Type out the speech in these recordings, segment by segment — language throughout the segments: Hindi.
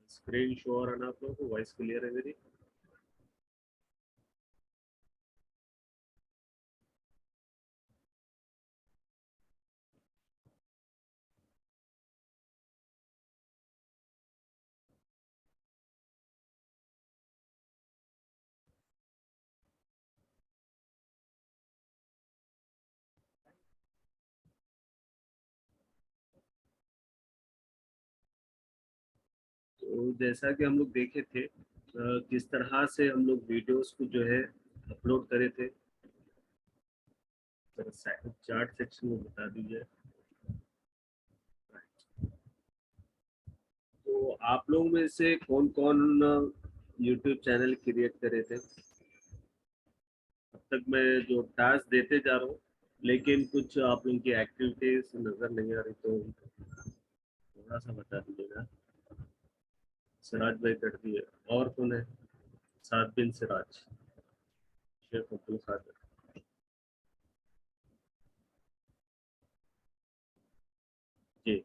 स्क्रीन शो हो रहा ना आप लोगों को? वॉइस क्लियर है मेरी? तो जैसा कि हम लोग देखे थे किस तरह से हम लोग वीडियोस को जो है अपलोड करे थे, चार्ट सेक्शन में बता दीजिए। तो आप लोग में से कौन कौन यूट्यूब चैनल क्रिएट करे थे? अब तक मैं जो टास्क देते जा रहा हूँ, लेकिन कुछ आप लोगों की एक्टिविटीज नजर नहीं आ रही, तो थोड़ा सा बता दीजिएगा। सिराज भाई कर दिए। और कौन है? सात बिन सिराज, शेख अब्दुल कादिर। जी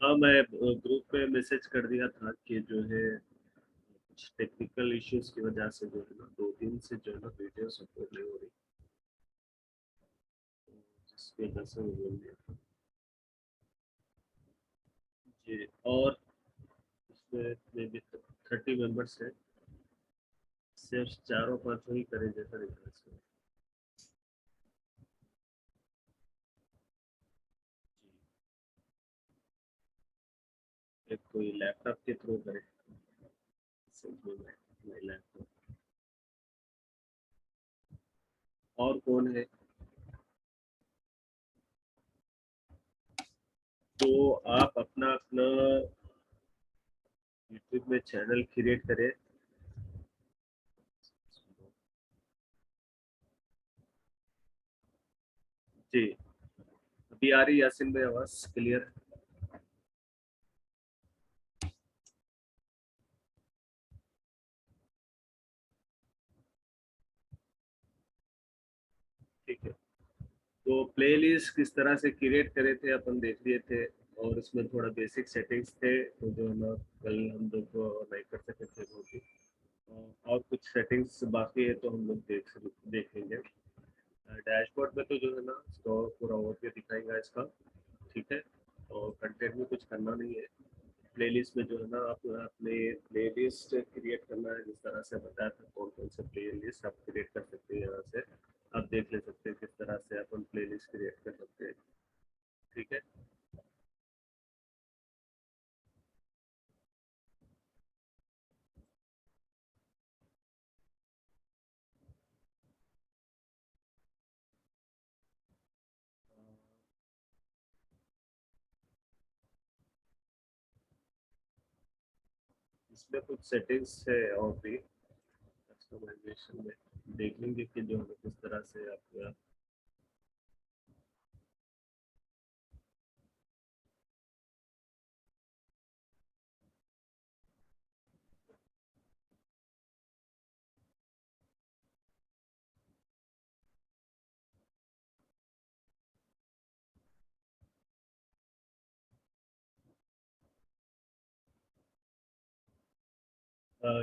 हाँ, मैं ग्रुप पे मैसेज कर दिया था कि जो है कुछ टेक्निकल इश्यूज की वजह से जो है ना 2 दिन से जो है ना वीडियो सपोर्ट नहीं हो रही, जिसकी वजह से वो बोल दिया। जी। और इसमें मे भी 30 मेंबर्स हैं, सिर्फ चारों पांचों ही करें जैसा दिख रहा है इसमें। एक कोई लैपटॉप के थ्रू करे, सिर्फ मैं लैपटॉप। और कौन है? तो आप अपना अपना यूट्यूब में चैनल क्रिएट करें। जी, अभी आ रही यासिन भाई आवाज क्लियर? ठीक है। तो प्लेलिस्ट किस तरह से क्रिएट करे थे अपन देख लिए थे, और इसमें थोड़ा बेसिक सेटिंग्स थे तो जो है ना कल हम लोग नहीं कर सके थे बहुत ही। और कुछ सेटिंग्स बाकी है तो हम लोग देखेंगे। डैशबोर्ड में तो जो है ना स्टॉक पूरा ओवरव्यू दिखाएगा इसका। ठीक है। और कंटेंट में कुछ करना नहीं है। प्लेलिस्ट में जो है ना आप अपने प्लेलिस्ट क्रिएट करना है, जिस तरह से बताया था कौन कौन से प्लेलिस्ट आप क्रिएट कर सकते हैं। यहाँ से आप देख ले सकते हैं किस तरह से अपन प्लेलिस्ट क्रिएट कर सकते हैं। ठीक है। इसमें कुछ सेटिंग्स है और भी कस्टमाइजेशन में, देख लेंगे कि जो हमें किस तरह से आप।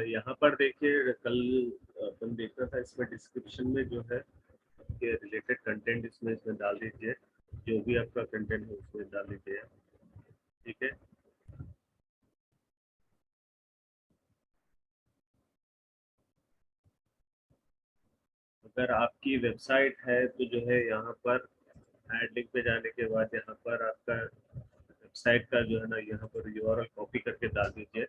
यहाँ पर देखिए कल अपन देख रहा था, इसमें डिस्क्रिप्शन में जो है के रिलेटेड कंटेंट इसमें इसमें डाल दीजिए। जो भी आपका कंटेंट है उसमें डाल दीजिए। ठीक है। अगर आपकी वेबसाइट है तो जो है यहाँ पर ऐड लिंक पे जाने के बाद यहाँ पर आपका वेबसाइट का जो है ना यहाँ पर यूआरएल कॉपी करके डाल दीजिए,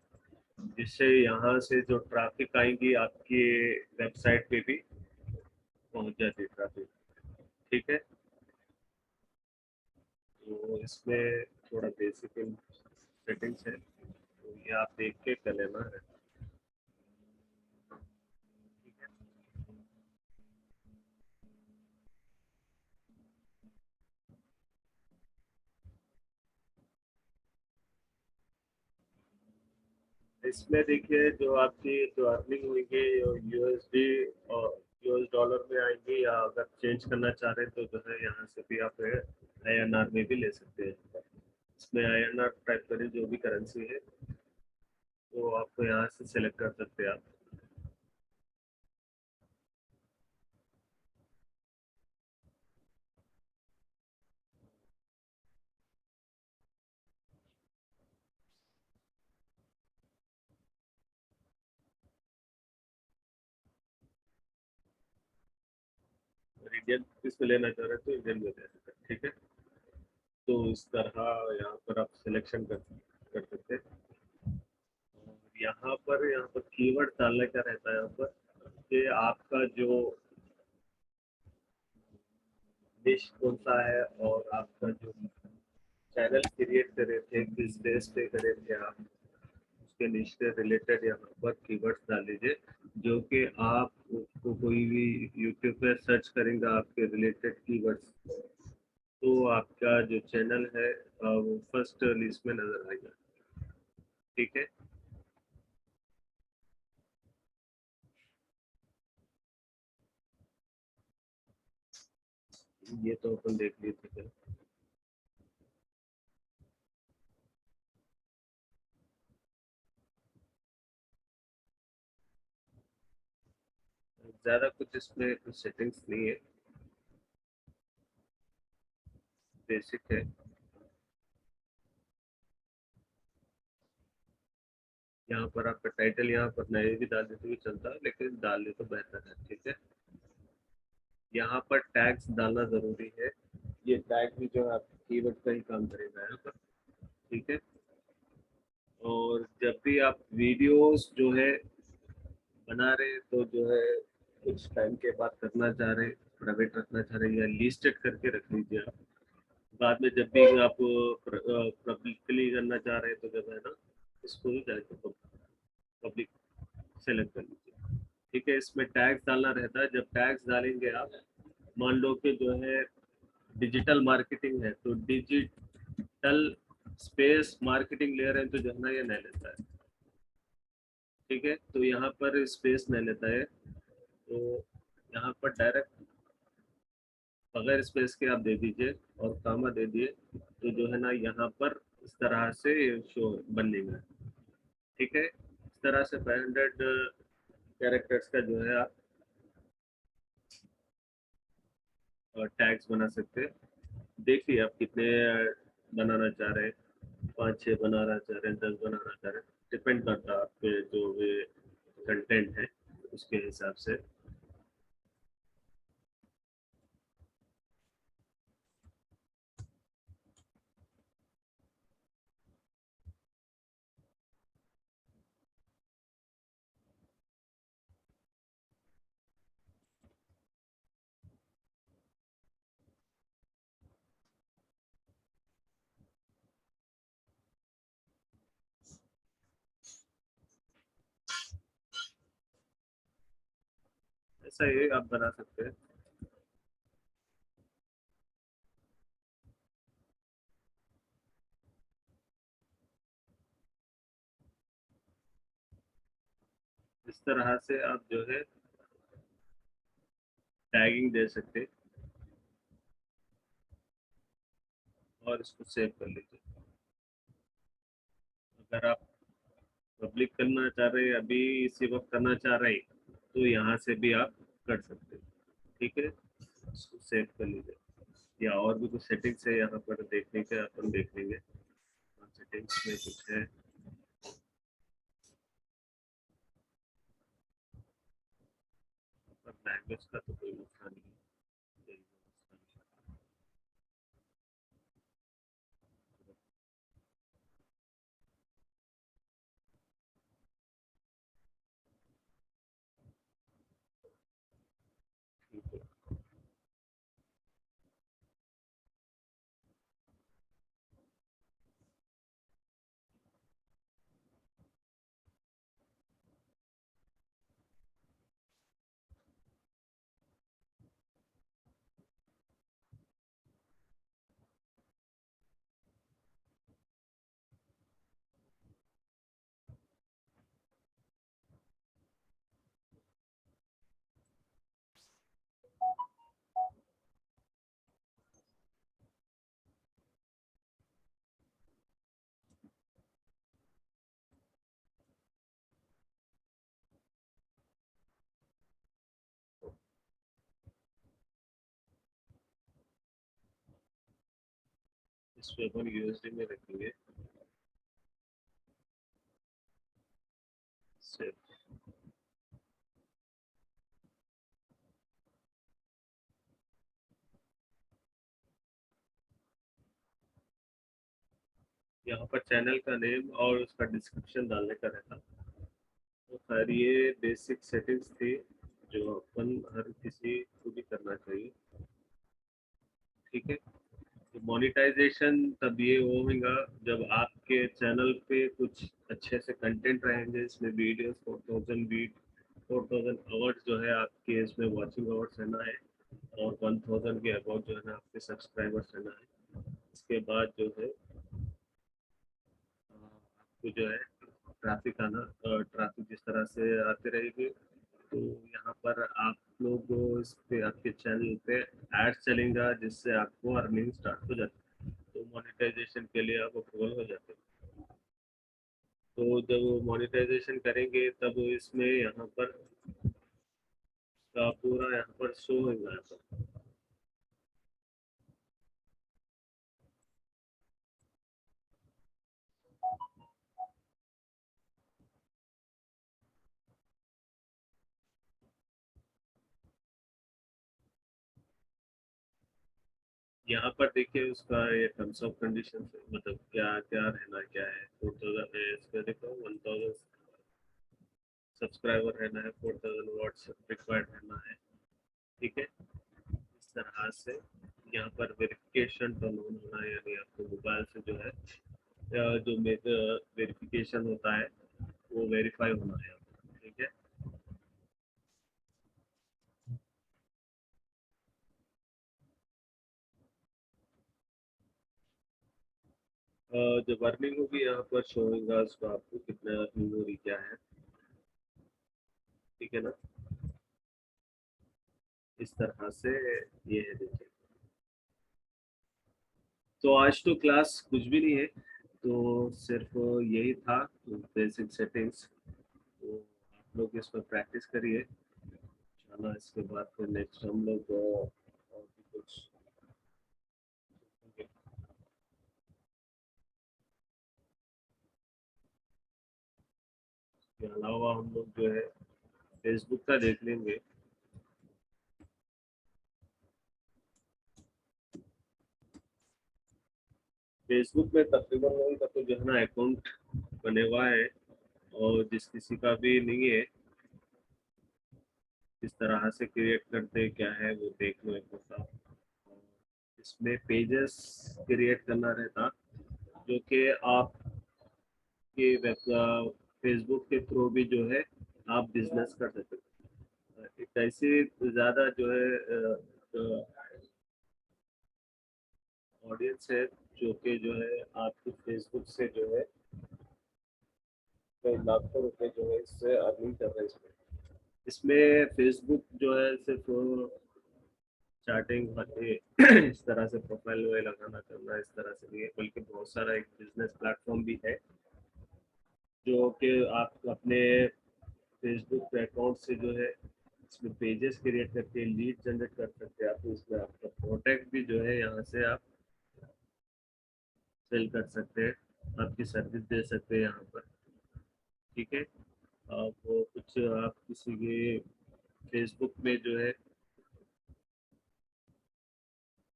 जिससे यहाँ से जो ट्रैफिक आएंगी आपकी वेबसाइट पे भी पहुँच जाती ट्रैफिक। ठीक है। तो इसमें थोड़ा बेसिक सेटिंग्स है, तो ये आप देख के कर लेना है। इसमें देखिए जो आपकी जो अर्निंग होगी यूएसडी और यूएस डॉलर में आएंगे, या अगर चेंज करना चाह रहे हैं तो जो है यहाँ से भी आप आईएनआर में भी ले सकते हैं। इसमें आईएनआर टाइप करें जो भी करेंसी है तो आपको यहाँ से सेलेक्ट कर सकते हैं आप। और इंडियन इसमें लेना चाह रहे हैं तो इंडियन में ले सकते हैं, ठीक है। तो इस तरह यहाँ पर आप सिलेक्शन कर सकते हैं। और यहाँ पर कीवर्ड डालने का रहता है यहाँ पर कि आपका जो निश कौन सा है, और आपका जो चैनल क्रिएट करे थे किस बेस पे करे थे आप, उसके निश से रिलेटेड यहाँ पर कीवर्ड्स डाल दीजिए, जो कि आप को कोई भी यूट्यूब पे सर्च करेंगे आपके रिलेटेड कीवर्ड्स, तो आपका जो चैनल है वो फर्स्ट लिस्ट में नजर आएगा, ठीक है। ये तो अपन देख लिए थे। ज्यादा कुछ इसमें कुछ सेटिंग्स नहीं है, बेसिक है। यहाँ पर आपका टाइटल यहाँ पर नए भी डाल देते भी चलता है, लेकिन डाल दे तो बेहतर है, ठीक है। यहाँ पर टैग्स डालना जरूरी है। ये टैग भी जो है आपके कीवर्ड का ही काम करेगा यहाँ पर, ठीक है। और जब भी आप वीडियोस जो है बना रहे हैं तो जो है कुछ टाइम के बाद करना चाह रहे हैं, प्राइवेट रखना चाह रहे हैं, या लिस्टेड करके रख लीजिए आप। बाद में जब भी आप पब्लिकली करना चाह रहे हैं तो जब है ना, इसको भी जाके पब्लिक सेलेक्ट कर लीजिए, ठीक है। इसमें टैग्स डालना रहता है। जब टैग्स डालेंगे आप, मान लो कि जो है डिजिटल मार्केटिंग है तो डिजिटल स्पेस मार्केटिंग ले रहे हैं तो जो है ना ये नहीं लेता है, ठीक है। तो यहाँ पर स्पेस नहीं लेता है, तो यहाँ पर डायरेक्ट बगैर स्पेस के आप दे दीजिए और कामा दे दिए, तो जो है ना यहाँ पर इस तरह से शो बनेगा, ठीक है। इस तरह से 500 कैरेक्टर्स का जो है आप टैग्स बना सकते हैं। देखिए आप कितने बनाना चाह रहे हैं, 5 6 बनाना चाह रहे हैं, 10 बनाना चाह रहे हैं, डिपेंड करता है आपके जो भी कंटेंट है उसके हिसाब से। ऐसा ही आप बना सकते हैं। इस तरह से आप जो है टैगिंग दे सकते हैं और इसको सेव कर लीजिए। अगर आप पब्लिक करना चाह रहे हैं, अभी इसी वक्त करना चाह रहे हैं, तो यहाँ से भी आप कर सकते हैं, ठीक है। इसको सेव कर लीजिए। या और भी कुछ सेटिंग्स है यहाँ पर देखने के, अपन देख लेंगे। सेटिंग्स में कुछ है, पर लैंग्वेज का तो कोई मसला नहीं है। ठीक है। इसमें अपन यूएसडी में रखेंगे सेव। यहाँ पर चैनल का नेम और उसका डिस्क्रिप्शन डालने का रहता। तो खैर ये बेसिक सेटिंग्स थी जो अपन हर किसी को भी करना चाहिए। ठीक है, तो मोनेटाइजेशन तब ये होगा जब आपके चैनल पे कुछ अच्छे से कंटेंट रहेंगे, इसमें वीडियोस 4000 आवर्स जो है आपके इसमें वॉचिंग आवर्स रहना है, और 1000 के अबाउट जो है ना आपके सब्सक्राइबर्स रहना है। इसके बाद जो है आपको जो है ट्रैफिक आना, ट्रैफिक जिस तरह से आते रहेगी तो यहाँ पर आप लोग इस पे आपके चैनल पे एड्स चलेगा जिससे आपको अर्निंग स्टार्ट हो जाती है, तो मोनेटाइजेशन के लिए आप अप्रूवल हो जाते हैं। तो जब मोनेटाइजेशन करेंगे तब इसमें यहाँ पर का पूरा यहाँ पर शो होगा। यहाँ पर यहाँ पर देखिए उसका ये टर्म्स ऑफ कंडीशन है, मतलब क्या क्या रहना क्या है। 4000 इसका देखो 1000 सब्सक्राइबर रहना है, 4000 वॉट्स रिक्वायर्ड रहना है। ठीक है, इस तरह से यहाँ पर वेरिफिकेशन टर्न ऑन होना है, यानी आपको मोबाइल से जो है जो वेरिफिकेशन होता है वो वेरीफाई होना है। ठीक है, जब अर्निंग होगी यहाँ पर शो होगा उसको आपको कितना अर्निंग हो रही क्या है। ठीक है ना, इस तरह से ये है देखिए। तो आज तो क्लास कुछ भी नहीं है, तो सिर्फ यही था बेसिक सेटिंग्स। तो आप लोग इसमें प्रैक्टिस करिए, चलो इसके बाद फिर नेक्स्ट हम लोग और भी कुछ के अलावा हम लोग जो है फेसबुक का देख लेंगे। फेसबुक में तकरीबन लोगों का तो जो है ना अकाउंट बने हुआ है, और जिस किसी का भी नहीं है किस तरह से क्रिएट करते क्या है वो देख लो एक बार। इसमें पेजेस क्रिएट करना रहता जो कि आपके वेब फेसबुक के थ्रू भी जो है आप बिजनेस कर सकते हो। एक ऐसी ज़्यादा जो है ऑडियंस है जो कि जो है आपके फेसबुक से जो है कई लाखों रुपए जो है इससे अर्निंग कर रहे हैं। इसमें फेसबुक जो है सिर्फ स्टार्टिंग खाते इस तरह से प्रोफाइल वगैरह लगाना करना इस तरह से नहीं है, बल्कि बहुत सारा एक बिजनेस प्लेटफॉर्म भी है जो कि आप अपने फेसबुक अकाउंट से जो है इसमें पेजेस क्रिएट करके लीड जनरेट कर सकते हैं आप, तो इसमें आपका प्रोडक्ट भी जो है यहाँ से आप सेल कर सकते हैं, आपकी सर्विस दे सकते हैं यहाँ पर। ठीक है, आप वो कुछ आप किसी के फेसबुक में जो है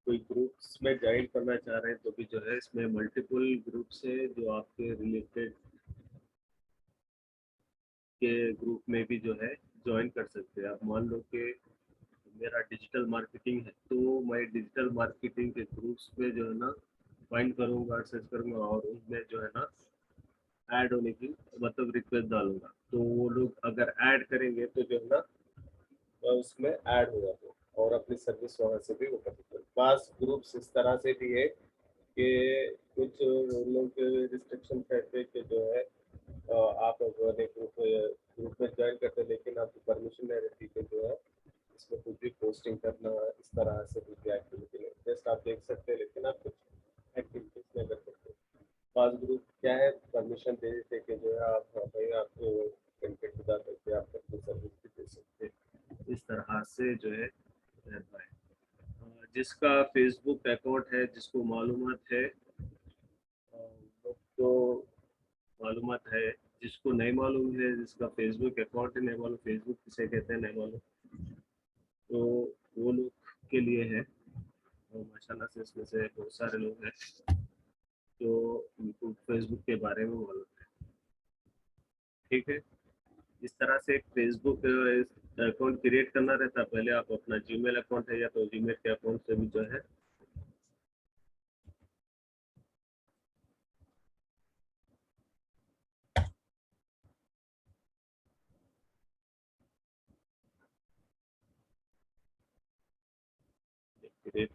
कोई ग्रुप्स में ज्वाइन करना चाह रहे हैं तो भी जो है इसमें मल्टीपल ग्रुप्स है जो आपके रिलेटेड के ग्रुप में भी जो है ज्वाइन कर सकते हैं। आप मान लो कि मेरा डिजिटल मार्केटिंग है तो मैं डिजिटल मार्केटिंग के ग्रुप्स पे जो है ना फाइंड करूंगा, सर्च करूंगा और उनमें जो है ना ऐड होने की मतलब रिक्वेस्ट डालूंगा, तो वो लोग अगर ऐड करेंगे तो जो है ना उसमें ऐड हो जाते हैं और अपनी सर्विस वहाँ से भी वो कर सकते हैं। पास ग्रुप्स इस तरह से भी है कि कुछ लोग रिस्ट्रिक्शन कहते हैं कि जो है आप अगर एक ग्रुप में ज्वाइन करते हैं लेकिन आपकी परमिशन नहीं रहती कि जो है इसमें कुछ भी पोस्टिंग करना इस तरह से कुछ भी एक्टिविटी नहीं, जस्ट आप देख सकते हैं लेकिन आप कुछ एक्टिविटीज नहीं कर सकते। पास ग्रुप क्या है, परमिशन दे देते कि जो है आप भाई आपको कंटेंट बता सकते हैं, आप अपनी सर्विस भी दे सकते हैं, इस तरह से जो है रहता है। जिसका फेसबुक अकाउंट है जिसको मालूमात है मालूमात है, जिसको नहीं मालूम है, जिसका फेसबुक अकाउंट ही नहीं मालूम, फेसबुक किसे कहते हैं नहीं मालूम, तो वो लोग के लिए है। और माशाल्लाह से इसमें से बहुत सारे लोग हैं जो उनको फेसबुक के बारे में मालूम है। ठीक है, इस तरह से एक फेसबुक अकाउंट क्रिएट करना रहता है। पहले आप अपना जीमेल अकाउंट है या तो जीमेल के अकाउंट से भी जो है क्रिएट,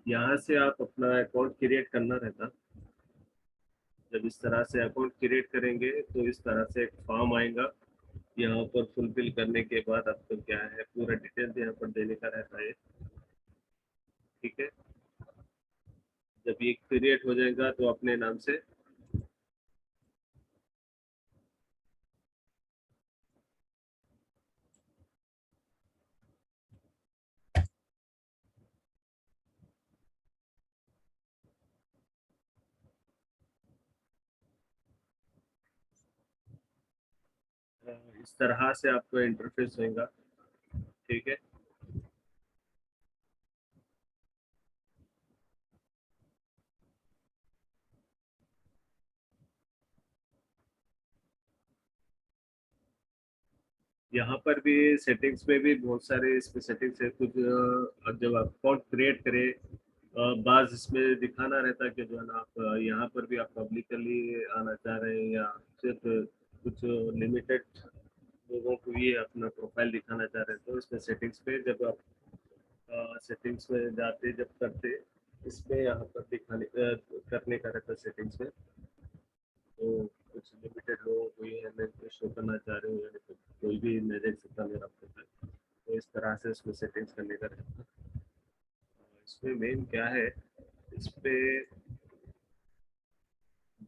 यहाँ से आप अपना अकाउंट क्रिएट करना रहता। जब इस तरह से अकाउंट क्रिएट करेंगे तो इस तरह से एक फॉर्म आएगा। यहाँ पर फुलफिल करने के बाद आपको क्या है, पूरा डिटेल्स यहाँ पर देने का रहता है। ठीक है, जब ये क्रिएट हो जाएगा तो अपने नाम से इस तरह से आपको इंटरफेस होगा। ठीक है, यहाँ पर भी सेटिंग्स में भी बहुत सारे इसमें सेटिंग्स है। कुछ जब आप अकाउंट क्रिएट करें, बाज इसमें दिखाना रहता है कि जो है ना आप यहाँ पर भी आप पब्लिकली आना चाह रहे हैं या सिर्फ कुछ लिमिटेड लोगों को ये अपना प्रोफाइल दिखाना चाह रहे हैं। तो इसमें सेटिंग्स पे जब आप सेटिंग्स में जाते जब करते, इसमें यहाँ पर दिखाने करने का रहता है सेटिंग्स में। तो कुछ लिमिटेड लोगों को ये मैं शो करना चाह रहे हूँ, यानी तो कोई भी नहीं देख सकता मेरा प्रोफाइल। तो इस तरह से इसमें सेटिंग्स करने का रहता है। इसमें मेन क्या है, इस पे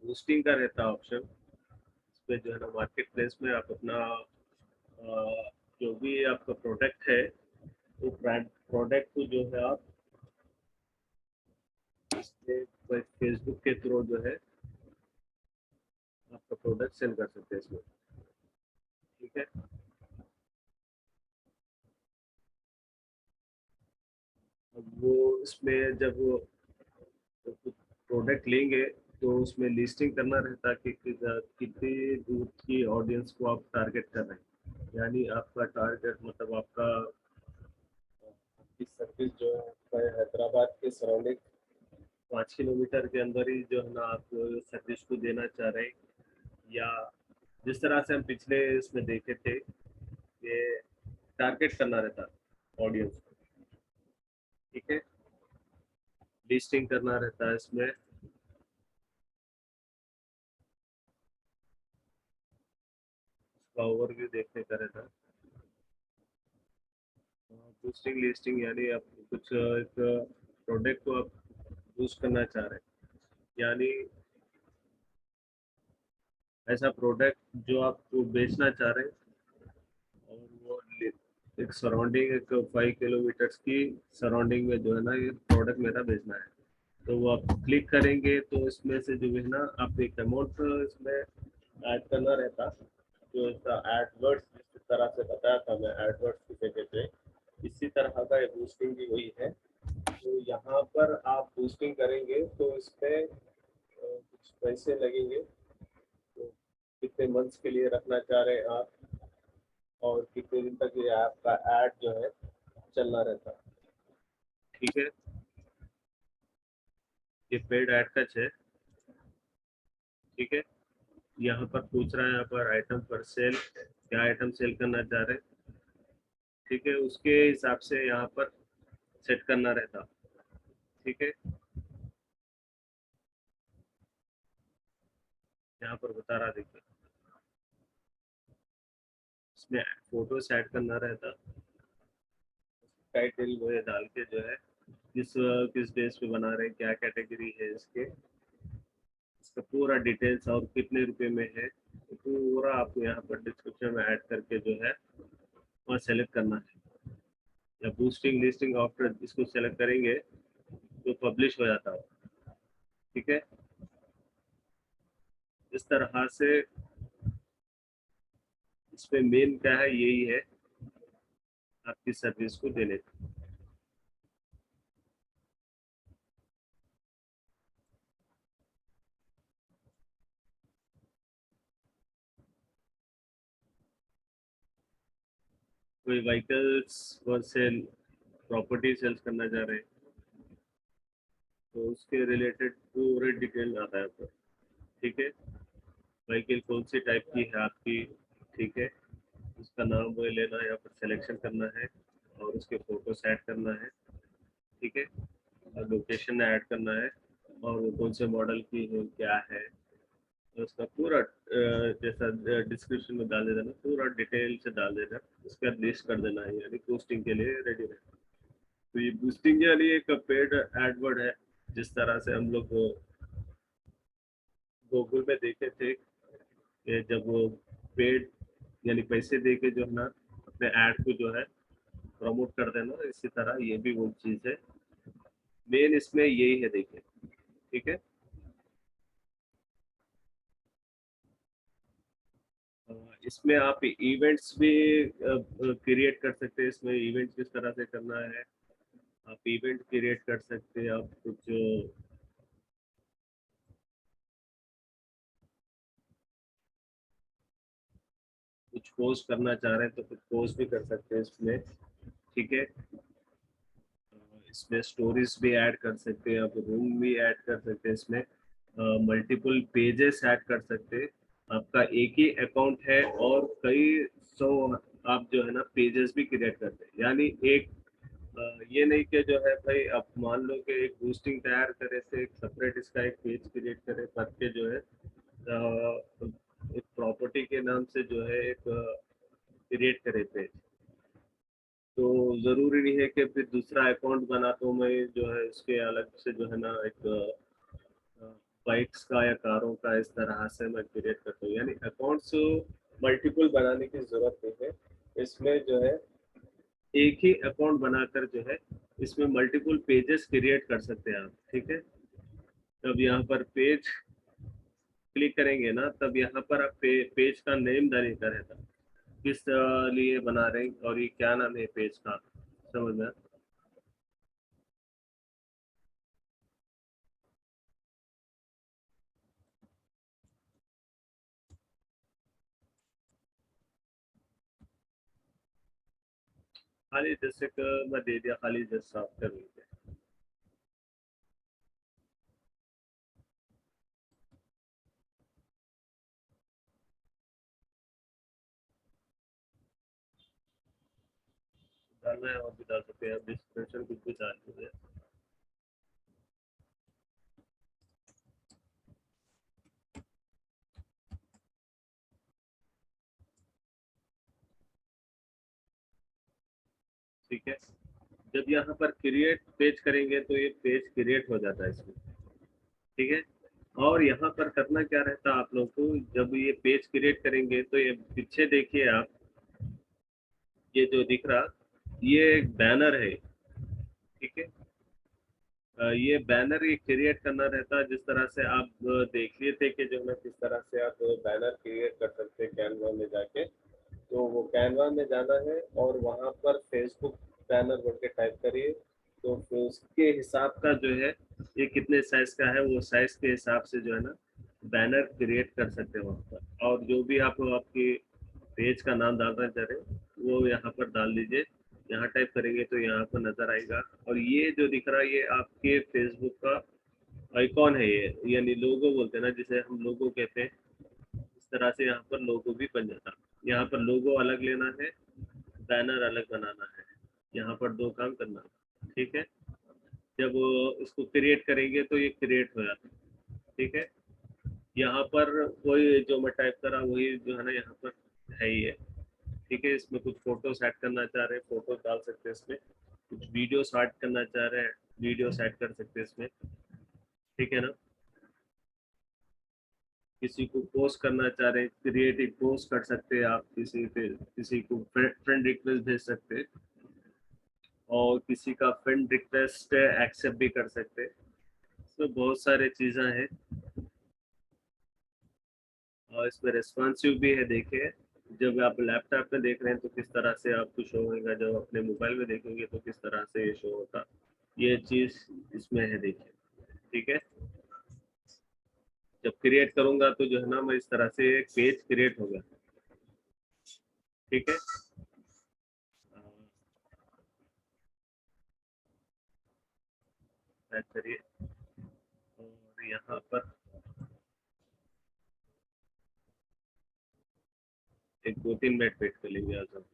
बूस्टिंग का रहता है ऑप्शन। इस पे जो है ना मार्केट प्लेस में आप अपना जो भी आपका प्रोडक्ट है, वो प्रोडक्ट को जो है आप फेसबुक के थ्रू जो है आपका प्रोडक्ट सेल कर सकते हैं इसमें। ठीक है, अब वो इसमें जब प्रोडक्ट लेंगे तो उसमें लिस्टिंग करना रहता है कि कितनी दूर की ऑडियंस को आप टारगेट कर रहे हैं। यानी आपका टारगेट मतलब आपका आपकी सर्विस जो है आपका हैदराबाद के सराउंडिंग 5 किलोमीटर के अंदर ही जो है ना आप सर्विस को देना चाह रहे हैं, या जिस तरह से हम पिछले इसमें देखे थे कि टारगेट करना रहता ऑडियंस को। ठीक है, लिस्टिंग करना रहता है इसमें। उसका ओवरव्यू देखने का रहता है। बूस्टिंग लिस्टिंग यानी आप कुछ एक प्रोडक्ट को आप बूस्ट करना चाह रहे हैं, यानी ऐसा प्रोडक्ट जो आप बेचना चाह रहे हैं, और वो एक सराउंडिंग एक 5 किलोमीटर की सराउंडिंग में जो है ना ये प्रोडक्ट मेरा बेचना है। तो वो आप क्लिक करेंगे तो इसमें से जो है ना आप एक अमाउंट इसमें ऐड करना रहता। जो इसका एडवर्ड्स जिस तरह से बताया था मैं, एडवर्ड्स किसे कहते हैं, इसी तरह का ये बूस्टिंग भी वही है। तो यहाँ पर आप बूस्टिंग करेंगे तो इसमें कुछ पैसे लगेंगे। तो कितने मंथ्स के लिए रखना चाह रहे हैं आप, और कितने दिन तक ये आपका ऐड जो है चलना रहता है। ठीक है, ये पेड ऐड का है। ठीक है, यहाँ पर पूछ रहा है, यहाँ पर आइटम पर सेल, क्या आइटम सेल करना चाह रहे हैं। ठीक है, उसके हिसाब से यहाँ पर सेट करना रहता। ठीक है, यहाँ पर बता रहा देखिए, इसमें फोटोस ऐड करना रहता। टाइटल वो ये डाल के जो है किस किस बेस पे बना रहे हैं, क्या कैटेगरी है इसके, इसका पूरा डिटेल्स और कितने रुपए में है, तो पूरा आपको यहाँ पर डिस्क्रिप्शन में ऐड करके जो है वहाँ सेलेक्ट करना है। या बूस्टिंग लिस्टिंग आफ्टर इसको सेलेक्ट करेंगे तो पब्लिश हो जाता है। ठीक है, इस तरह से इसमें मेन क्या है, यही है आपकी सर्विस को देने का। कोई vehicles for sale, property sales करना चाह रहे हैं तो उसके रिलेटेड पूरे डिटेल आता है ऊपर। ठीक है, व्हीकल कौन सी टाइप की है आपकी, ठीक है, उसका नाम वो लेना है, यहाँ पर सिलेक्शन करना है और उसके फोटोस ऐड करना है। ठीक है, और लोकेशन ऐड करना है और वो कौन से मॉडल की है, क्या है, तो उसका पूरा जैसा डिस्क्रिप्शन में डाल देना, पूरा डिटेल से डाल देना, उसका लिस्ट कर देना है, यानी पोस्टिंग के लिए रेडी रहना। तो ये बूस्टिंग के लिए एक पेड एडवर्ड है, जिस तरह से हम लोग गूगल में देखे थे कि जब वो पेड यानी पैसे दे के जो है ना अपने ऐड को जो है प्रमोट कर देना, इसी तरह ये भी वो चीज़ है। मेन इसमें यही है, देखिए। ठीक है, इसमें आप इवेंट्स भी क्रिएट कर सकते हैं। इसमें इवेंट किस तरह से करना है, आप इवेंट क्रिएट कर सकते हैं। आप कुछ पोस्ट करना चाह रहे हैं तो कुछ पोस्ट भी कर सकते हैं इसमें। ठीक है, इसमें स्टोरीज भी ऐड कर सकते हैं, आप रूम भी ऐड कर सकते हैं, इसमें मल्टीपल पेजेस ऐड कर सकते हैं। आपका एक ही अकाउंट है और कई सौ आप जो है ना पेजेस भी क्रिएट करते हैं, यानी एक ये नहीं कि जो है भाई आप मान लो कि एक बूस्टिंग तैयार करे थे, एक सेपरेट इसका एक पेज क्रिएट करे करके जो है एक प्रॉपर्टी के नाम से जो है एक क्रिएट करे पेज, तो जरूरी नहीं है कि फिर दूसरा अकाउंट बनाता हूँ मैं जो है उसके अलग से जो है ना एक बाइक्स का या कारों का इस तरह से मैं क्रिएट करता हूँ, यानी अकाउंट्स मल्टीपल बनाने की जरूरत नहीं है। इसमें जो है एक ही अकाउंट बनाकर जो है इसमें मल्टीपल पेजेस क्रिएट कर सकते हैं आप। ठीक है, तब यहाँ पर पेज क्लिक करेंगे ना, तब यहाँ पर आप पेज का नेम डालने का रहता है, किस लिए बना रहे हैं और ये क्या नाम है पेज का, समझ में। खाली जैसे कि मैं दे दिया, खाली जस्ट साफ कर लीजिए। डालना है और भी डाल सकते हैं, डिस्क्रिप्शन कुछ भी डाल दीजिए। ठीक है, जब यहाँ पर क्रिएट पेज करेंगे तो ये पेज क्रिएट हो जाता है इसमें। ठीक है, और यहाँ पर करना क्या रहता है आप लोग को, जब ये पेज क्रिएट करेंगे तो ये पीछे देखिए आप, ये जो दिख रहा ये एक बैनर है। ठीक है, ये बैनर ये क्रिएट करना रहता है, जिस तरह से आप देख लिए थे कि जो है किस तरह से आप बैनर क्रिएट कर सकते हैं कैनवा में जाके। तो वो कैनवा में जाना है और वहाँ पर फेसबुक बैनर बोल के टाइप करिए, तो फिर उसके हिसाब का जो है ये कितने साइज का है, वो साइज के हिसाब से जो है ना बैनर क्रिएट कर सकते हैं वहाँ पर। और जो भी आप आपकी पेज का नाम डालना चाह रहे हैं वो यहाँ पर डाल दीजिए। यहाँ टाइप करेंगे तो यहाँ पर नजर आएगा, और ये जो दिख रहा है ये आपके फेसबुक का आइकॉन है, ये यानी लोगो बोलते हैं ना, जिसे हम लोगो कहते हैं। इस तरह से यहाँ पर लोगो भी बन जाता है। यहाँ पर लोगो अलग लेना है, बैनर अलग बनाना है, यहाँ पर दो काम करना है। ठीक है, जब इसको क्रिएट करेंगे तो ये क्रिएट हो जाता है। ठीक है, यहाँ पर वही जो मैं टाइप करा वही जो है ना यहाँ पर है ही है। ठीक है, इसमें कुछ फोटोस ऐड करना चाह रहे हैं, फोटो डाल सकते हैं इसमें, कुछ वीडियोस ऐड करना चाह रहे हैं, वीडियो सेट कर सकते हैं इसमें, ठीक है ना। किसी को पोस्ट करना चाह रहे हैं, क्रिएट एक पोस्ट कर सकते हैं आप, किसी पे किसी को फ्रेंड रिक्वेस्ट भेज सकते हैं, और किसी का फ्रेंड रिक्वेस्ट एक्सेप्ट भी कर सकते हैं। तो बहुत सारे चीज़ें हैं, और इसमें रेस्पॉन्सिव भी है। देखिए, जब आप लैपटॉप में देख रहे हैं तो किस तरह से आपको शो होगा, जब अपने मोबाइल में देखेंगे तो किस तरह से ये शो होता, ये चीज़ इसमें है, देखिए, ठीक है। जब क्रिएट करूंगा तो जो है ना, मैं इस तरह से एक पेज क्रिएट होगा, ठीक है। बैक करिए, और यहाँ पर एक 2-3 मिनट वेट कर लेंगे आज हम।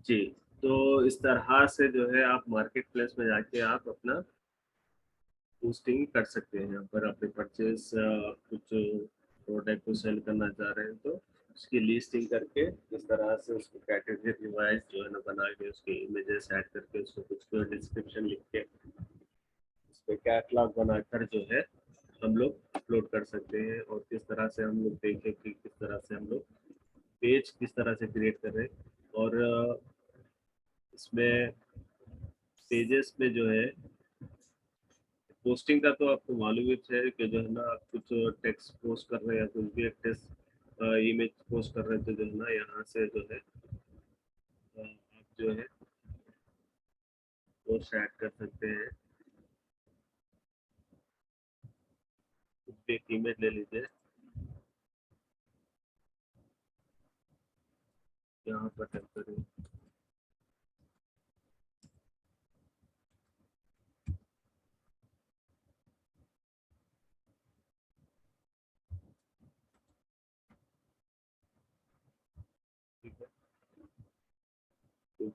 जी, तो इस तरह से जो है आप मार्केट प्लेस में जाके आप अपना पोस्टिंग कर सकते हैं। यहाँ पर अपने परचेज कुछ प्रोडक्ट को सेल करना चाह रहे हैं तो उसकी लिस्टिंग करके इस तरह से उसको कैटेगरी वाइज जो है ना बना के, उसके इमेजेस ऐड करके, उसको कुछ डिस्क्रिप्शन लिख के, उस पर कैटलॉग बनाकर जो है हम लोग अपलोड कर सकते हैं। और किस तरह से हम लोग देखें कि किस तरह से हम लोग पेज किस तरह से क्रिएट कर रहे हैं। और इसमें पेजेस में जो है पोस्टिंग का तो आपको मालूम ही है कि जो है ना, आप कुछ टेक्स्ट पोस्ट कर रहे हैं या कुछ भी एक टेक्स्ट इमेज पोस्ट कर रहे हैं तो जो है ना, यहाँ से जो है आप जो है पोस्ट ऐड कर सकते हैं। कुछ भी एक इमेज ले लीजिए, यहाँ पर टाइप करें, ठीक है। कुछ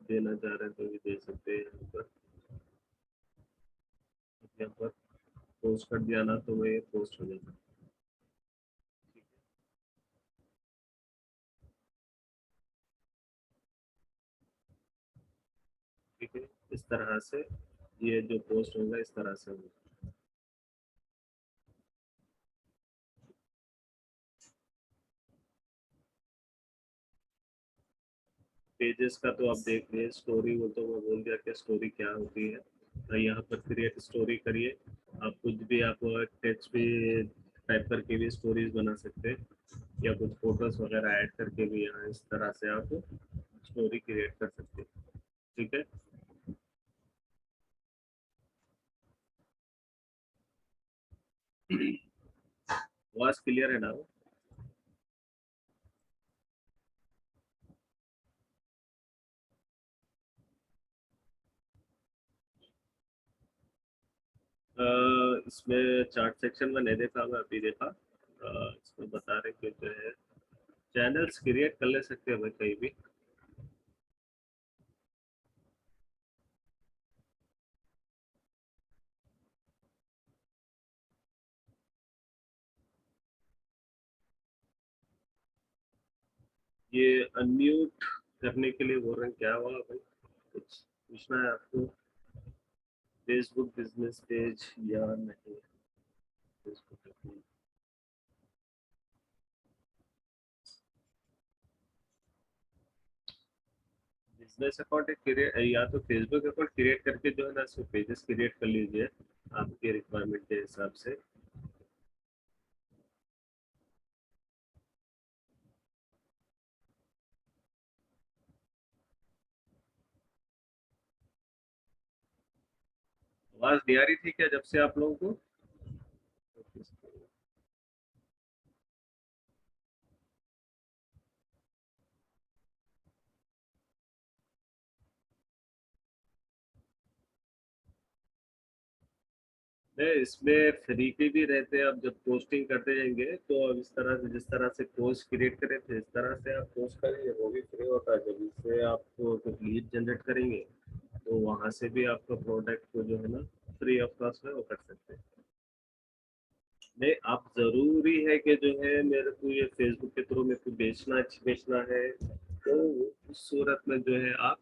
देना चाह रहे हैं तो भी दे सकते हैं। यहाँ पर पोस्ट कर दिया ना तो वो ये पोस्ट हो जाएगा, ठीक है। इस तरह से ये जो पोस्ट होगा इस तरह से होगा। पेजेस का तो आप देख लिए, स्टोरी वो तो मैं बोल दिया कि स्टोरी क्या होती है। यहाँ पर क्रिएट स्टोरी करिए। आप कुछ भी, आप टेक्स्ट भी टाइप करके भी स्टोरीज बना सकते हैं, या कुछ फोटोज वगैरह ऐड करके भी यहाँ इस तरह से आप स्टोरी क्रिएट कर सकते हैं। ठीक है। आवाज क्लियर है ना? इसमें चार्ट सेक्शन में नहीं देखा, मैं अभी देखा। इसमें बता रहे कि जो है चैनल्स क्रिएट कर ले सकते हैं भाई कहीं भी। ये अनम्यूट करने के लिए बोल रहे हैं, क्या हुआ भाई? कुछ पूछना है आपको? फेसबुक बिजनेस पेज या नहीं? फेसबुक बिजनेस अकाउंट क्रिएट, या तो फेसबुक अकाउंट क्रिएट करके जो है ना सो पेजेस क्रिएट कर लीजिए आपके रिक्वायरमेंट के हिसाब से। आवाज नहीं आ रही थी क्या जब से आप लोगों को? नहीं, इसमें फ्री के भी रहते हैं। आप जब पोस्टिंग करते जाएंगे तो अब इस तरह से, जिस तरह से पोस्ट क्रिएट करे थे इस तरह से आप पोस्ट करेंगे, वो भी फ्री होता है। जब इससे आप कुछ लीड जनरेट करेंगे तो वहां से भी आपका प्रोडक्ट को जो है ना फ्री ऑफ कॉस्ट में वो कर सकते हैं। नहीं, आप जरूरी है कि जो है मेरे को ये फेसबुक के थ्रू मेरे को बेचना है, तो उस सूरत में जो है आप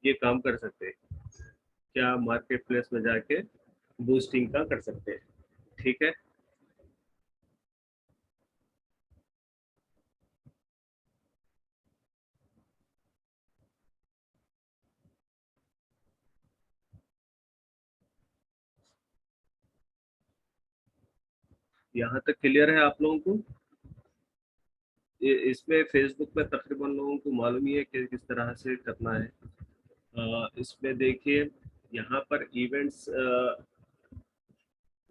ये काम कर सकते हैं। क्या मार्केट प्लेस में जाके बूस्टिंग का कर सकते हैं। ठीक है। यहाँ तक क्लियर है आप लोगों को? इसमें फेसबुक में तकरीबन लोगों को मालूम ही है कि किस तरह से करना है। इसमें देखिए, यहाँ पर इवेंट्स,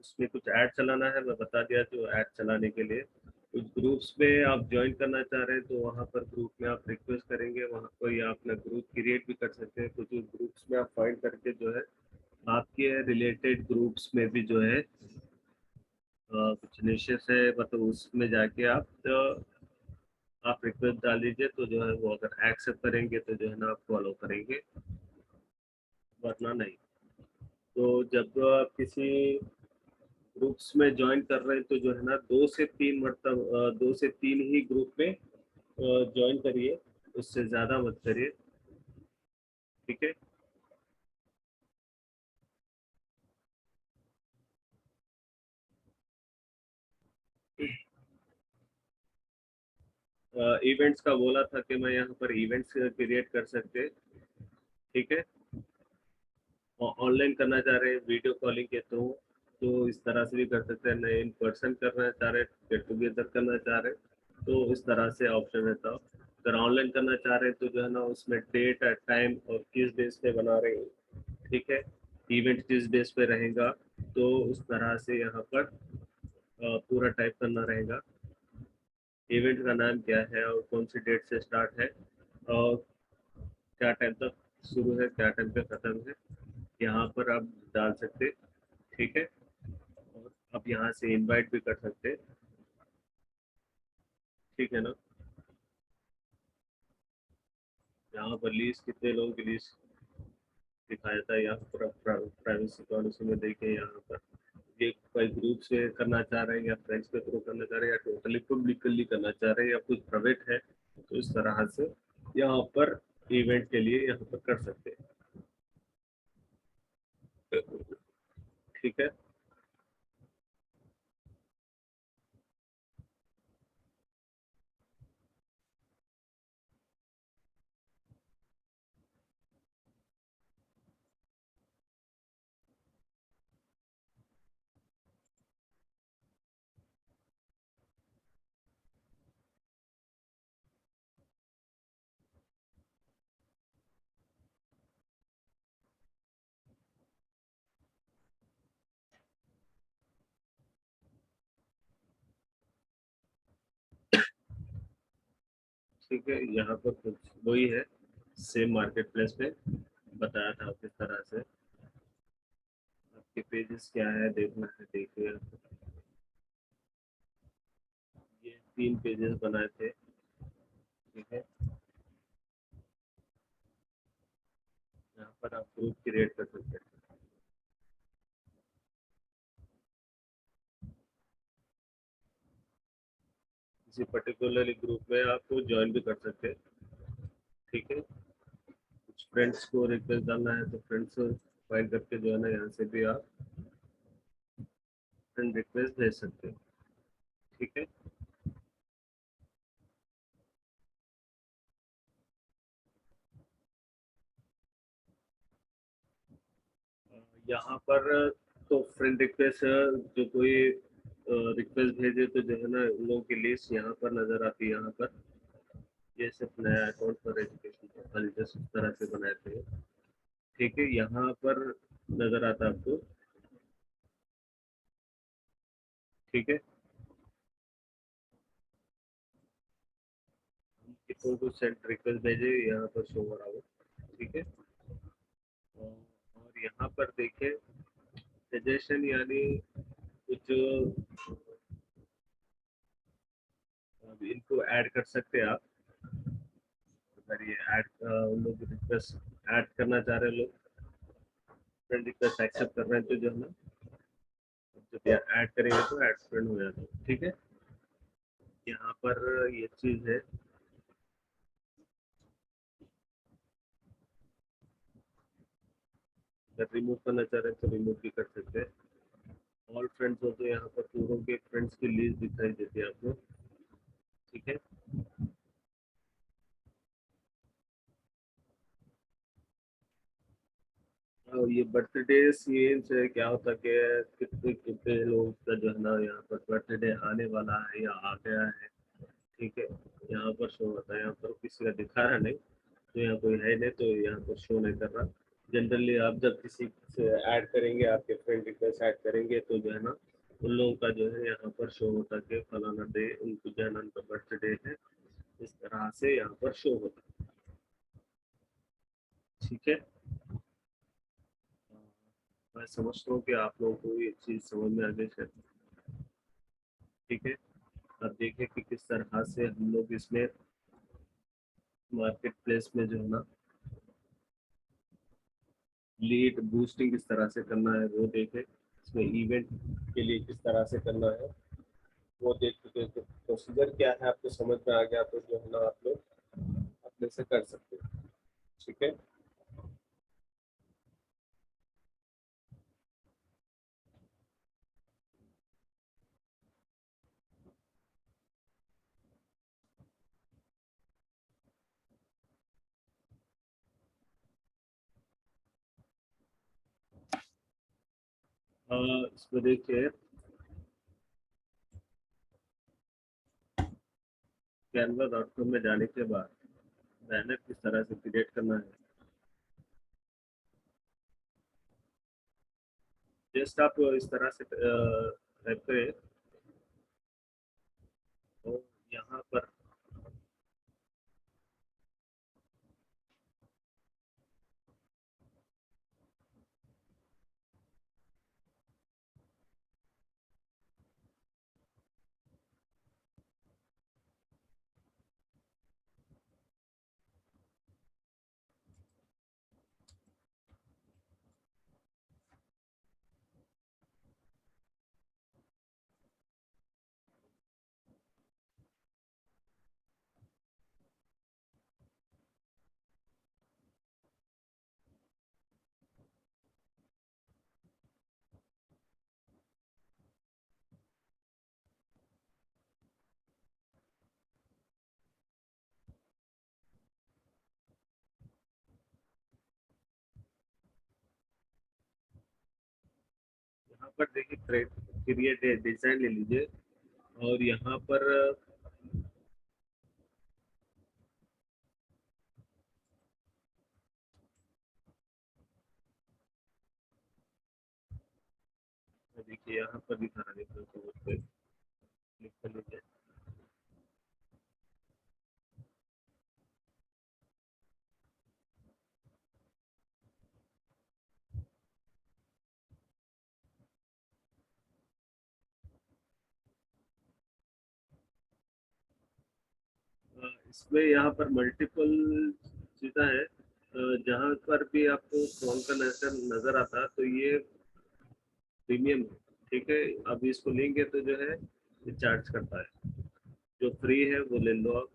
उसमें कुछ ऐड चलाना है, मैं बता दिया। जो ऐड चलाने के लिए कुछ ग्रुप्स में आप ज्वाइन करना चाह रहे हैं तो वहाँ पर ग्रुप में आप रिक्वेस्ट करेंगे, वहाँ पर या अपना ग्रुप क्रिएट भी कर सकते हैं। कुछ ग्रुप्स में आप फाइंड करके जो है आपके रिलेटेड ग्रुप्स में भी जो है कुछ निशेष है, मतलब उसमें जाके आप रिक्वेस्ट डाल दीजिए, तो जो है वो अगर एक्सेप्ट करेंगे तो जो है ना आप फॉलो करेंगे, वरना नहीं। तो जब आप किसी ग्रुप्स में ज्वाइन कर रहे हैं तो जो है ना 2 से 3 ही ग्रुप में ज्वाइन करिए, उससे ज्यादा मत करिए। ठीक है। इवेंट्स का बोला था कि मैं यहाँ पर इवेंट्स क्रिएट कर सकते। ठीक है। ऑनलाइन करना चाह रहे हैं वीडियो कॉलिंग के थ्रू, तो इस तरह से भी कर सकते हैं। नए इन पर्सन करना चाह रहे हैं, गेट टुगेदर करना चाह रहे हैं, तो इस तरह से ऑप्शन रहता है। अगर ऑनलाइन करना चाह रहे हैं तो जो है ना उसमें डेट टाइम और किस बेस पे बना रहे हैं। ठीक है। इवेंट किस बेस पे रहेगा, तो उस तरह से यहाँ पर पूरा टाइप करना रहेगा। इवेंट का नाम क्या है और कौन सी डेट से स्टार्ट है और क्या टाइम तक शुरू है, क्या टाइम पे खत्म है, यहाँ पर आप डाल सकते। ठीक है। और आप यहाँ से इनवाइट भी कर सकते। ठीक है ना? यहाँ पर लिस्ट, कितने लोगों की लिस्ट दिखाया था यहाँ पर। प्राइवेसी पॉलिसी में देखिए यहाँ पर ये कोई ग्रुप से करना चाह रहे हैं या फ्रेंड्स के थ्रू करना चाह रहे हैं या टोटली पब्लिकली करना चाह रहे हैं या कुछ प्राइवेट है, तो इस तरह से यहाँ पर इवेंट के लिए यहाँ पर कर सकते हैं। ठीक है। ठीक है, यहाँ पर कुछ वही है, सेम मार्केट प्लेस पे बताया था किस तरह से। आपके पेजेस क्या है देखना है, देखिए। ये 3 पेजेस बनाए थे, ठीक है। यहाँ पर आप ग्रुप क्रिएट कर सकते हैं, किसी पर्टिकुलर ग्रुप में आपको ज्वाइन भी कर सकते हैं, ठीक है। कुछ फ्रेंड्स को रिक्वेस्ट डालना है तो फ्रेंड्स फाइल करके जो है ना, यहाँ से भी आप फ्रेंड रिक्वेस्ट भेज सकते हैं, ठीक है। यहाँ पर तो फ्रेंड रिक्वेस्ट, जो कोई रिक्वेस्ट भेजे तो जो है ना, उन लोगों की लिस्ट यहाँ पर नजर आती है। यहाँ पर ये सिर्फ नया अकाउंट पर एजुकेशन प्रोफाइल जस्ट इस तरह से बनाए थे, ठीक है। यहाँ पर नजर आता है आपको, ठीक है। हम किसी को सेंड रिक्वेस्ट भेजे, यहाँ पर शो हो रहा हो, ठीक है। और यहाँ पर देखिए सजेशन, यानी कुछ इनको ऐड कर सकते हैं आप। अगर ये ऐड उन लोग रिक्वेस्ट ऐड करना चाह रहे हैं, लोग फ्रेंड रिक्वेस्ट एक्सेप्ट कर रहे हैं, तो जो है ना, जब ऐड करेंगे तो ऐड फ्रेंड हो जाता है, ठीक है। यहाँ पर ये चीज है। अगर रिमूव करना चाह रहे हैं तो रिमूव भी कर सकते हैं। ऑल फ्रेंड्स हो तो यहाँ पर पूरों के फ्रेंड्स की लिस्ट दिखाई देती है आपको, ठीक है। और ये बर्थडे सीन्स है, क्या होता है कि कितने कितने लोग का जो है ना, यहाँ पर बर्थडे आने वाला है या आ गया है, ठीक है। यहाँ पर शो होता है, यहाँ पर किसी का दिखा रहा नहीं, तो यहाँ कोई है नहीं तो यहाँ पर शो नहीं कर रहा। जनरली आप जब किसी से ऐड करेंगे, आपके फ्रेंड रिक्वेस्ट ऐड करेंगे, तो जो है ना, उन लोगों का जो है यहाँ पर शो होता है कि फलाना डे उनको जो है ना, उनका बर्थडे है, इस तरह से यहाँ पर शो होता है, ठीक है। मैं समझता हूँ कि आप लोगों को ये चीज़ समझ में आ गई है, ठीक है। अब देखिए कि किस तरह से हम लोग इसमें मार्केट प्लेस में जो है ना, लीड बूस्टिंग किस तरह से करना है वो देखें, इसमें इवेंट के लिए किस तरह से करना है वो देख चुके हैं। तो प्रोसीजर क्या है आपको समझ में आ गया, तो जो है ना, आप लोग अपने से कर सकते हैं, ठीक है। इसमें देखिए कैनवा डॉट कॉम में जाने के बाद बैनर किस तरह से क्रिएट करना है, जस्ट आप इस तरह से टाइप करें, तो यहाँ पर यहाँ पर देखिए क्रिएट डिजाइन ले लीजिए, और यहाँ पर देखिए यहाँ पर दिखा रहा है, तो उस पर क्लिक कर लीजिए। इसमें यहाँ पर मल्टीपल चीज़ें हैं। जहाँ पर भी आपको फोन का नजर नजर आता है तो ये प्रीमियम है। ठीक है, अब इसको लेंगे तो जो है ये चार्ज करता है। जो फ्री है वो ले लो आप।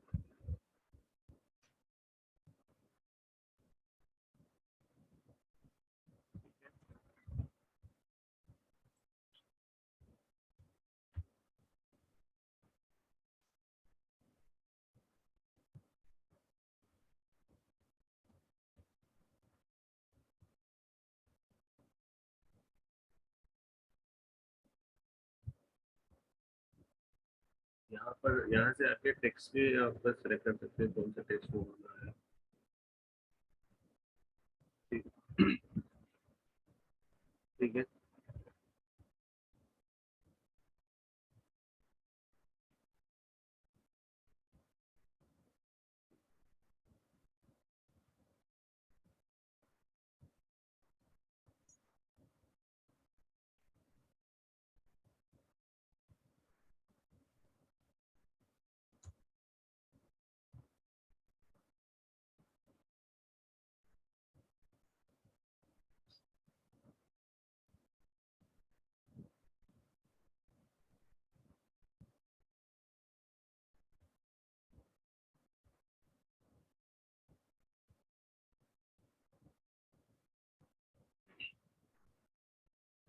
यहाँ पर यहाँ से आके टेक्स्ट भी आप बस सेलेक्ट कर सकते हैं कौन सा टेक्स्ट बोलना है। ठीक। ठीक है।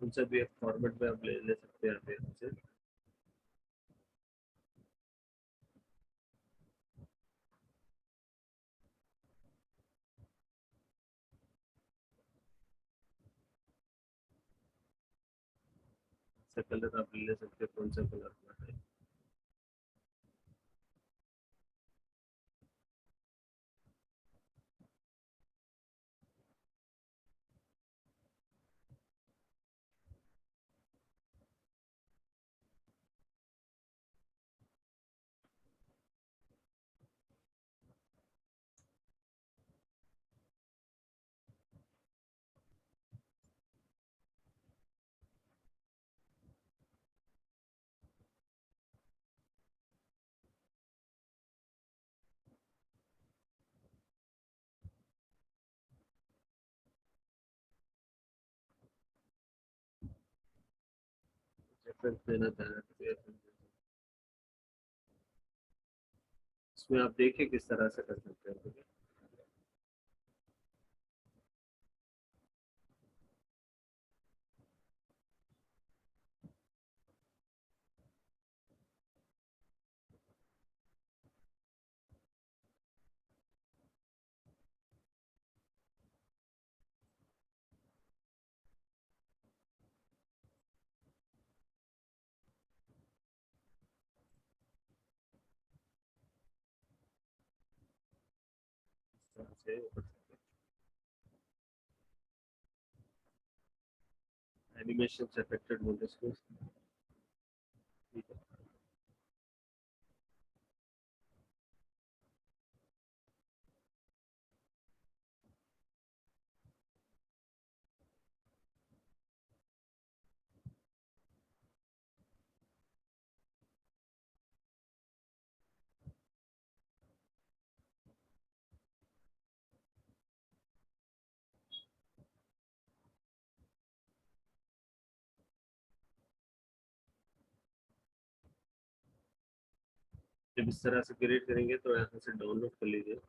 उन सब भी फॉर्मेट में आप ले ले सकते हैं आप यहाँ से। कलर आप ले सकते हैं कौन सा कलर में है। रेफरेंस देना चाह रहे थे इसमें आप देखिए किस तरह से कर सकते हैं। इस तरह से वो कर सकते हैं एनिमेशन अफेक्टेड बोलते हैं इसको। ठीक है। जब इस तरह से क्रिएट करेंगे तो यहाँ से डाउनलोड कर लीजिए।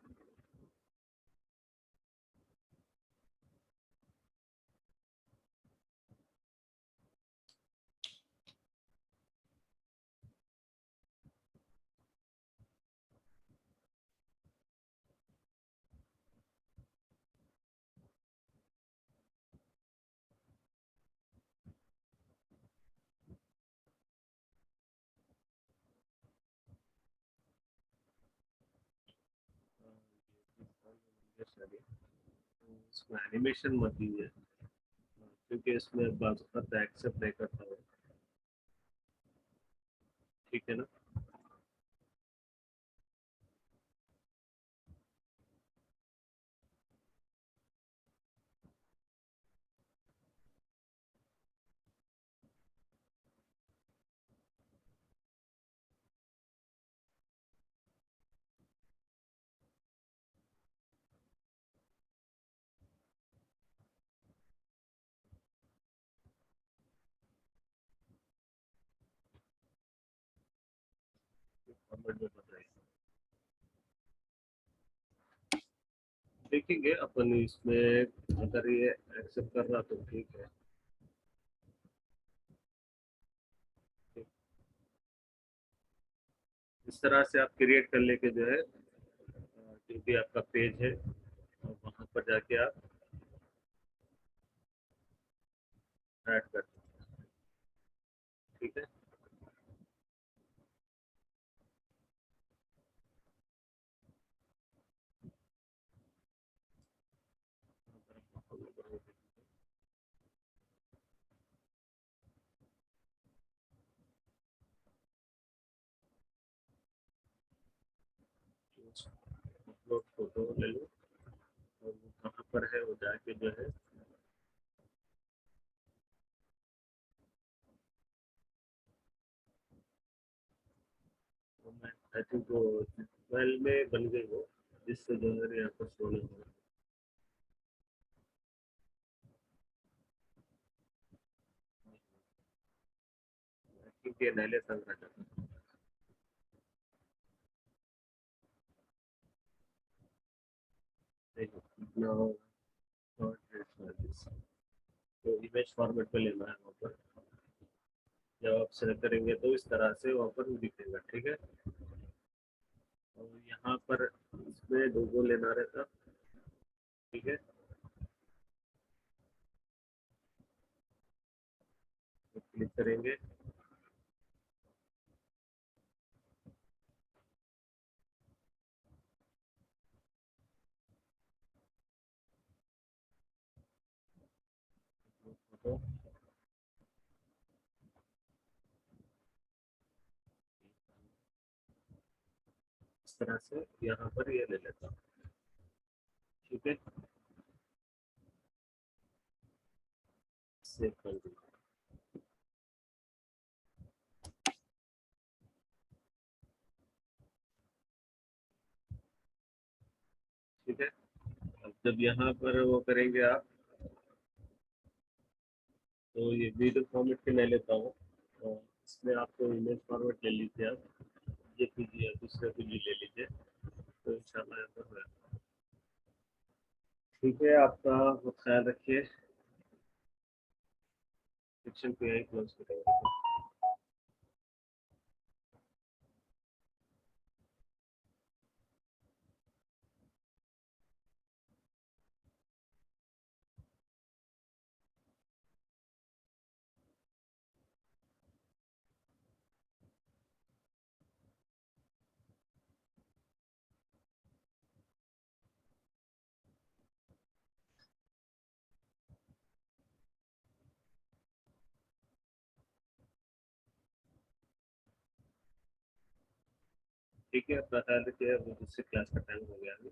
इसमें एनिमेशन मत दीजिए क्योंकि इसमें बात एक्सेप्ट नहीं करता है। ठीक है ना। फॉर्मेट में बन रही है। देखेंगे अपन इसमें, अगर ये एक्सेप्ट कर रहा तो ठीक है। इस तरह से आप क्रिएट कर लेके जो है जो भी आपका पेज है वहां पर जाके आप ऐड कर सकते हैं। ठीक है। अपलोड फोटो ले लो और वो कहाँ पर है वो जाके जो है वो मैं आई थिंक वो ट्वेल्व में बन गई वो, जिससे जो है यहाँ पर शो नहीं हो रहा। आई थिंक ये नैले संग्रह का। देखो इतना तो इमेज फॉर्मेट पे लेना है वहाँ पर। जब आप सेलेक्ट करेंगे तो इस तरह से वहाँ पर दिखेगा। ठीक है। और यहाँ पर इसमें लोगो लेना रहता। ठीक है। तो क्लिक करेंगे। फोटो इस तरह से यहाँ पर ये ले लेता हूँ। ठीक है। सेव कर दूँगा। ठीक है। अब जब यहाँ पर वो करेंगे आप, तो ये वीडियो फॉर्मेट पे ले लेता हूँ और इसमें आपको इमेज फॉर्मेट ले लीजिए आप, ये कीजिए या दूसरे को भी ले लीजिए तो इंशाल्लाह यहाँ पर होगा। ठीक है। आपका बहुत ख्याल रखिए। सेक्शन को यही क्लोज करेंगे। ठीक है। अपना ख्याल रखिए। अब दूसरी क्लास का टाइम हो गया है।